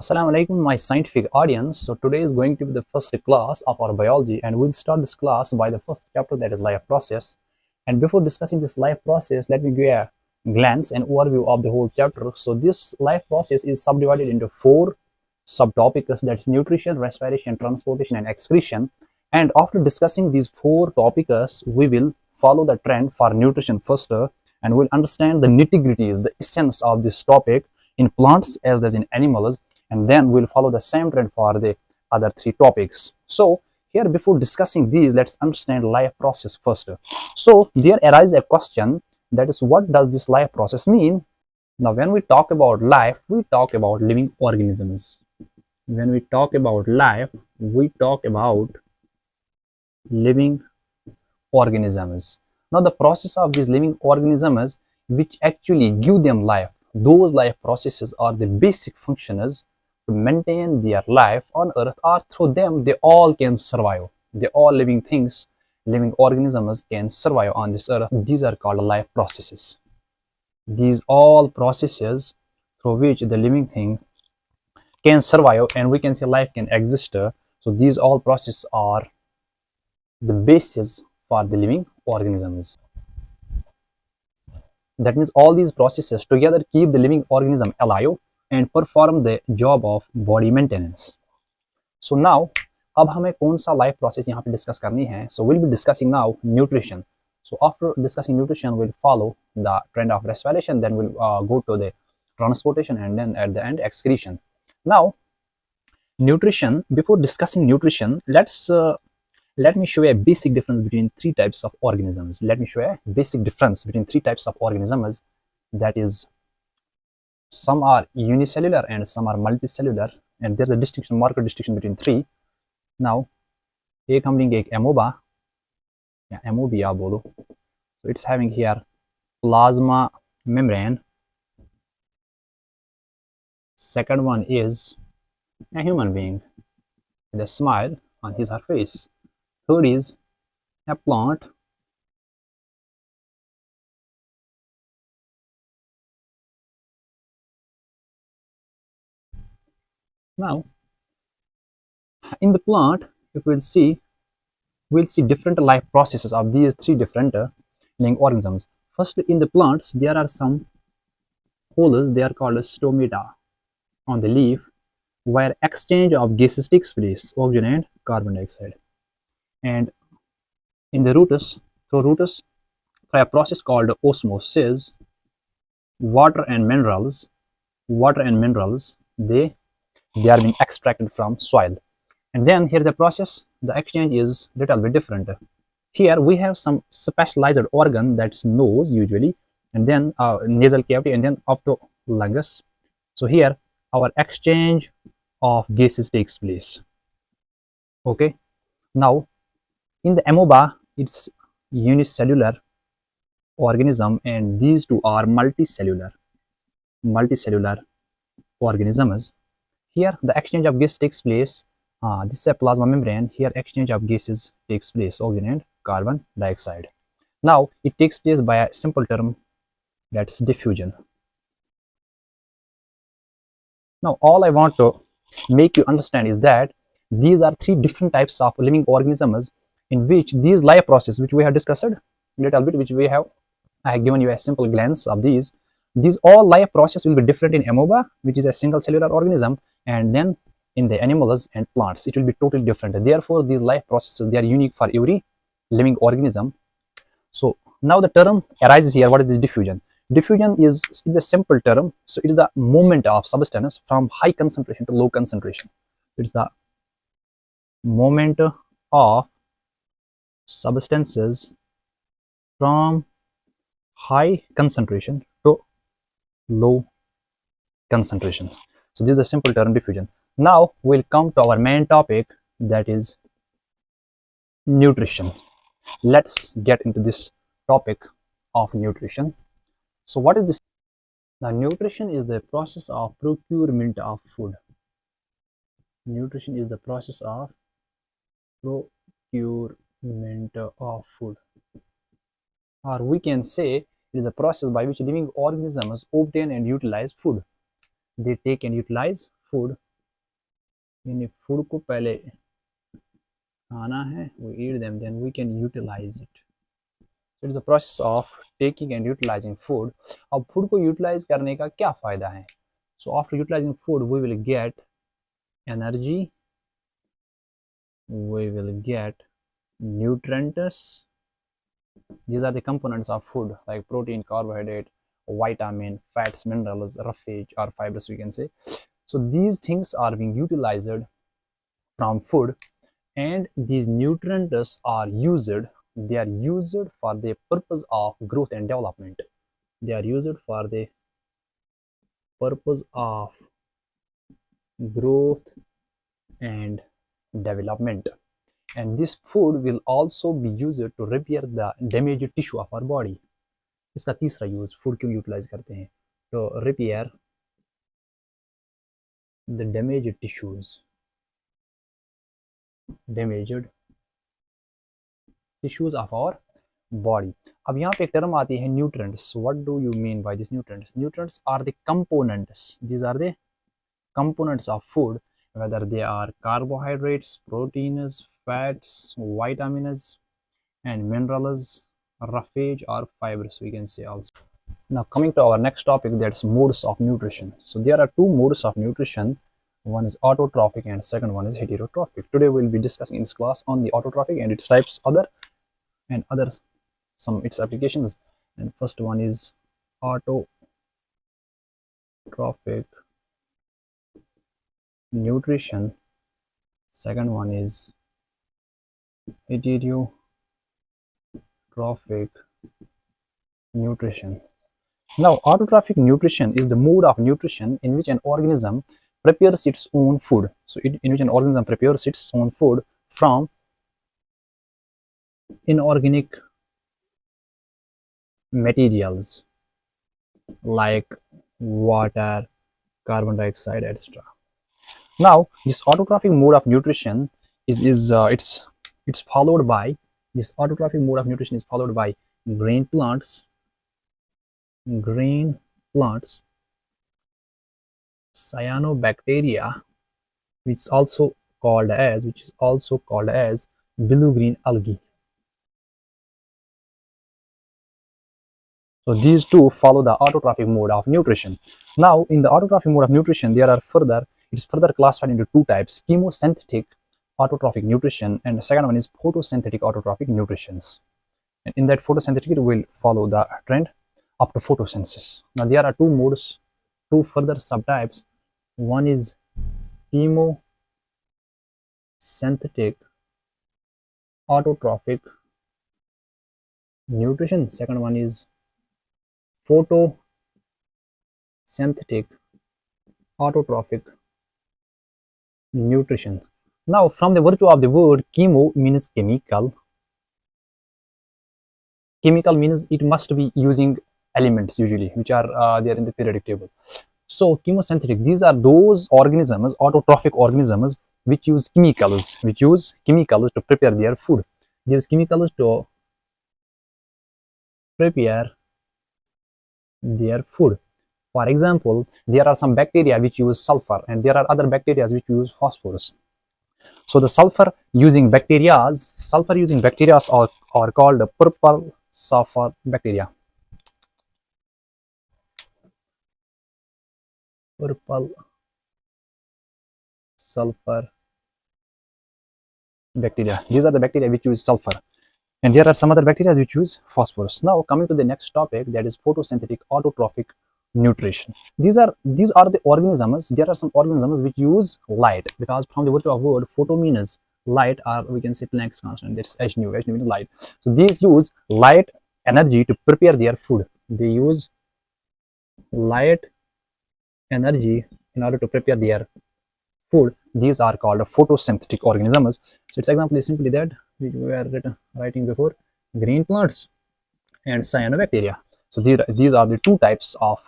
Assalamu alaikum, my scientific audience. So today is going to be the first class of our biology, and we'll start this class by the first chapter, that is life process. And before discussing this life process, let me give a glance and overview of the whole chapter. So this life process is subdivided into four subtopics, that's nutrition, respiration, transportation, and excretion. And after discussing these four topics, we will follow the trend for nutrition first, and we'll understand the nitty-gritties, the essence of this topic in plants as well as in animals, and then we'll follow the same trend for the other three topics. So here, before discussing these, let's understand life process first. So there arises a question, that is, what does this life process mean? Now when we talk about life, we talk about living organisms. When we talk about life, we talk about living organisms. Now the process of these living organisms which actually give them life, those life processes are the basic functions to maintain their life on earth, or through them they all can survive. They all living things, living organisms can survive on this earth. These are called life processes. These all processes through which the living thing can survive, and we can say life can exist. So these all processes are the basis for the living organisms. That means all these processes together keep the living organism alive and perform the job of body maintenance. So now, अब हमें कौन सा life process यहाँ पे discuss करनी है? So we'll be discussing now nutrition. So after discussing nutrition, we'll follow the trend of respiration, then we'll go to the transportation, and then at the end excretion. Now, nutrition. Before discussing nutrition, let me show a basic difference between three types of organisms. Let me show a basic difference between three types of organisms. That is, some are unicellular and some are multicellular, and there's a distinction, marked distinction between three. Now, एक हम लेंगे एक amoeba, या amoeba आप बोलो. So it's having here plasma membrane. Second one is a human being with a smile on his or her face. Third is a plant. Now, in the plant, if we'll see different life processes of these three different living organisms. First, in the plants, there are some holes. They are called stomata on the leaf, where exchange of gases takes place, oxygen and carbon dioxide. And in the roots, through a process called osmosis, water and minerals, they are being extracted from soil. And then here's a process, the exchange is little bit different. Here we have some specialized organ, that's nose usually, and then nasal cavity, and then up to lungs. So here our exchange of gases takes place. Okay, now in the amoeba, it's unicellular organism, and these two are multicellular organisms. Here the exchange of gas takes place. This is a plasma membrane. Here exchange of gases takes place, oxygen and carbon dioxide. Now it takes place by a simple term, that's diffusion. Now all I want to make you understand is that these are three different types of living organisms in which these life process, which we have discussed a little bit, I have given you a simple glance of these all life process will be different in amoeba, which is a single cellular organism, and then in the animals and plants it will be totally different. Therefore these life processes, they are unique for every living organism. So now the term arises here, what is this diffusion? Diffusion is a simple term. So it is the movement of substance from high concentration to low concentration. It's the movement of substances from high concentration to low concentration. So this is a simple term, diffusion. Now we'll come to our main topic, that is nutrition. Let's get into this topic of nutrition. So what is this? Now nutrition is the process of procurement of food. Nutrition is the process of procurement of food, or we can say it is a process by which living organisms obtain and utilize food. They take and utilize food यानी food को पहले खाना है, we eat them, then we can utilize it. So it is the process of taking and utilizing food. अब food को utilise करने का क्या फायदा है? So after utilizing food, we will get energy, we will get nutrients. These are the components of food like protein, carbohydrate, vitamin, fats, minerals, roughage or fibers, we can say. So these things are being utilized from food, and these nutrients are used, they are used for the purpose of growth and development. They are used for the purpose of growth and development. And this food will also be used to repair the damaged tissue of our body. इसका तीसरा use food क्यों utilise करते हैं? तो repair the damaged tissues of our body. अब यहाँ पे एक टर्म आती है nutrients. What do you mean by this nutrients? Nutrients are the components. These are the components of food, whether they are carbohydrates, proteins, fats, vitamins, and minerals, roughage or fibers, we can say also. Now coming to our next topic, that's modes of nutrition. So there are two modes of nutrition. One is autotrophic and second one is heterotrophic. Today we'll be discussing in this class on the autotrophic and its types, some its applications. And first one is autotrophic nutrition. Second one is heterotrophic nutrition. Now, autotrophic nutrition is the mode of nutrition in which an organism prepares its own food. So, in which an organism prepares its own food from inorganic materials like water, carbon dioxide, etc. Now, this autotrophic mode of nutrition it's followed by grain plants, cyanobacteria, which is also called as blue-green algae. So these two follow the autotrophic mode of nutrition. Now, in the autotrophic mode of nutrition, it's further classified into two types: chemosynthetic autotrophic nutrition, and the second one is photosynthetic autotrophic nutrition. And in that photosynthetic, it will follow the trend up to photosynthesis. Now there are two modes, two further subtypes. One is chemosynthetic autotrophic nutrition. Second one is photosynthetic autotrophic nutrition. Now, from the virtue of the word, chemo means chemical. Chemical means it must be using elements usually which are there in the periodic table. So chemosynthetic, these are those organisms, autotrophic organisms, which use chemicals to prepare their food. They use chemicals to prepare their food. For example, there are some bacteria which use sulfur, and there are other bacteria which use phosphorus. So the sulfur using bacteria are called purple sulfur bacteria. Purple sulfur bacteria. These are the bacteria which use sulfur, and there are some other bacteria which use phosphorus. Now coming to the next topic, that is photosynthetic autotrophic nutrition. These are the organisms. There are some organisms which use light, because from the virtue of word, photo means light, or we can say Planck's constant, that's h nu means light. So these use light energy to prepare their food. They use light energy in order to prepare their food. These are called photosynthetic organisms. So its example is simply that we were writing before: green plants and cyanobacteria. So these are the two types of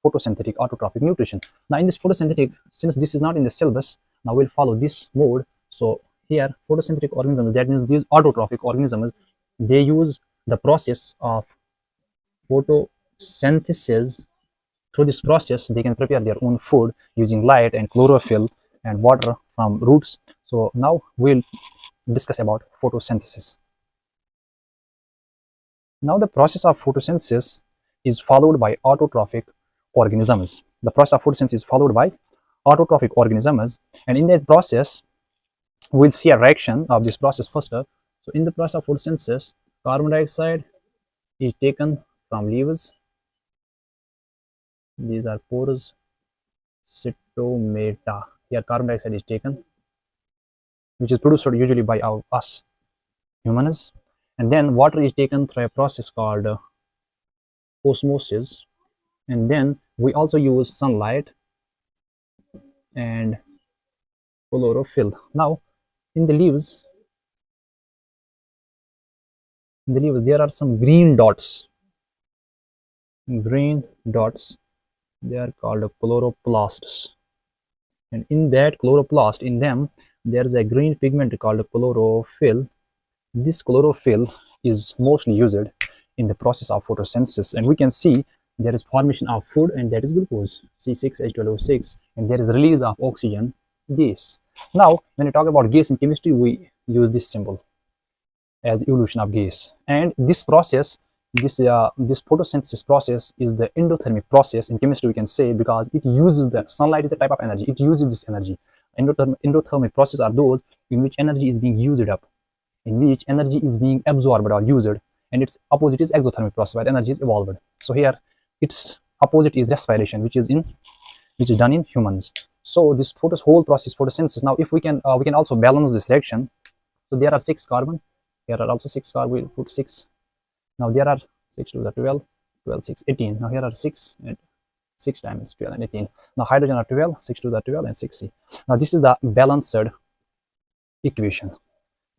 photosynthetic autotrophic nutrition. Now in this photosynthetic, since this is not in the syllabus, now we'll follow this mode. So here, photosynthetic organisms, that means these autotrophic organisms, they use the process of photosynthesis. Through this process, they can prepare their own food using light and chlorophyll and water from roots. So now we'll discuss about photosynthesis. Now the process of photosynthesis is followed by autotrophic organisms. The process of photosynthesis is followed by autotrophic organisms, and in that process we'll see a reaction of this process first. So in the process of photosynthesis, carbon dioxide is taken from leaves. These are pores, cytomata. Here carbon dioxide is taken, which is produced usually by us humans, and then water is taken through a process called osmosis, and then we also use sunlight and chlorophyll. Now in the leaves there are some green dots. They are called chloroplasts, and in that chloroplast, in them there is a green pigment called chlorophyll. This chlorophyll is mostly used in the process of photosynthesis, and we can see there is formation of food, and that is glucose, C6H12O6, and there is release of oxygen gas. Now when we talk about gas in chemistry, we use this symbol as evolution of gas. And this process, this photosynthesis process is the endothermic process in chemistry, we can say, because it uses the sunlight is a type of energy. It uses this energy. Endothermic processes are those in which energy is being used up, in which energy is being absorbed or used, and its opposite is exothermic process, where energy is evolved. So here its opposite is respiration, which is done in humans. So this whole process, photosynthesis. Now if we can also balance this reaction. So there are 6 carbon, here are also 6 carbon, we'll put 6. Now there are 6 to the 12, 12, 6, 18. Now here are 6, and 6 times 12 and 18. Now hydrogen are 12, 6 to the 12 and 6C. Now this is the balanced equation.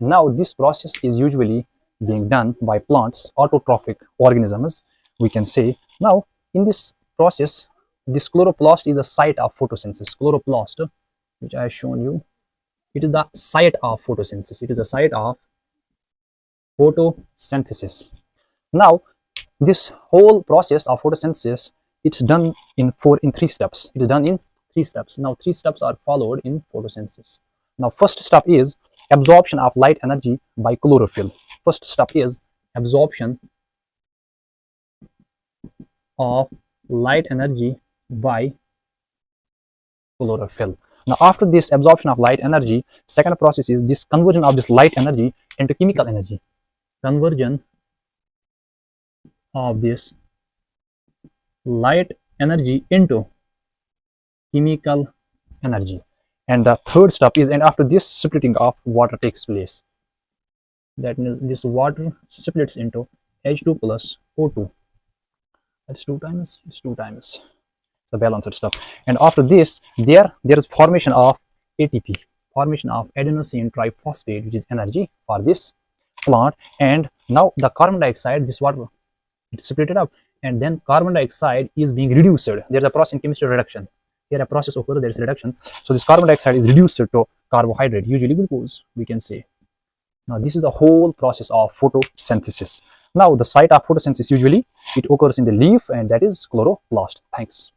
Now this process is usually being done by plants, autotrophic organisms, we can say. Now in this process, this chloroplast is a site of photosynthesis. Chloroplast, which I have shown you, it is the site of photosynthesis. It is a site of photosynthesis. Now this whole process of photosynthesis, it's done in 3 steps. It is done in 3 steps. Now 3 steps are followed in photosynthesis. Now first step is absorption of light energy by chlorophyll. First step is absorption of light energy by chlorophyll. Now after this absorption of light energy, second process is this conversion of this light energy into chemical energy. Conversion of this light energy into chemical energy. And the third step is, and after this, splitting of water takes place. That means this water splits into H2 plus O2. That's 2 times. It's 2 times. It's the balanced stuff. And after this, there is formation of ATP, formation of adenosine triphosphate, which is energy for this plant. And now the carbon dioxide, this water, it's split up, and then carbon dioxide is being reduced. There's a process in chemistry reduction. Here a process occurs, there is reduction. So this carbon dioxide is reduced to carbohydrate, usually glucose, we can say. Now this is the whole process of photosynthesis. Now the site of photosynthesis, usually it occurs in the leaf, and that is chloroplast. Thanks.